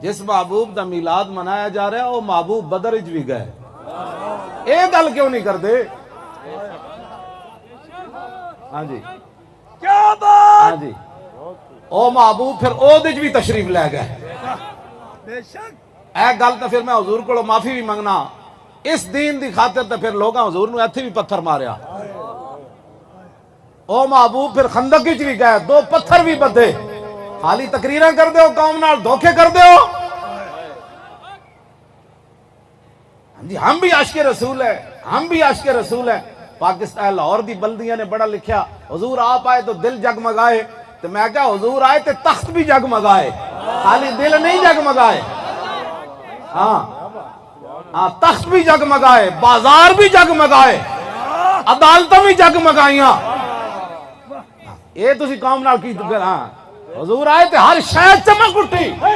جس محبوب دا میلاد منایا جا رہا ہے وہ محبوب بدر وچ بھی گئے، یہ گل کیوں نہیں کرتے؟ ہاں جی کیا بات، ہاں جی، او محبوب پھر او دج بھی تشریف لے گئے۔ بے شک اے گل تو پھر میں حضور کو معافی بھی منگنا، اس دین دی خاطر تو پھر لوگاں حضور نو ایتھے بھی پتھر ماریا۔ او محبوب پھر خندق وچ بھی گئے، 2 پتھر بھی بدے، خالی تقریراں کر دیو، قوم نال دھوکے کر دیو۔ جی ہم بھی عاشق رسول ہیں، ہم بھی عاشق رسول ہیں۔ پاکستان لاہور دی بلدیاں نے بڑا لکھیا، حضور آپ آئے تو دل جگمگائے، تو میں کہا حضور آئے تو تخت بھی جگمگائے، خالی دل نہیں جگمگائے۔ ہاں ہاں، تخت بھی جگمگائے، بازار بھی جگمگائے، عدالتیں بھی جگمگائیاں۔ یہ تسی قوم نال کی، ہاں حضور آئے تو ہر شے چمک اٹھی۔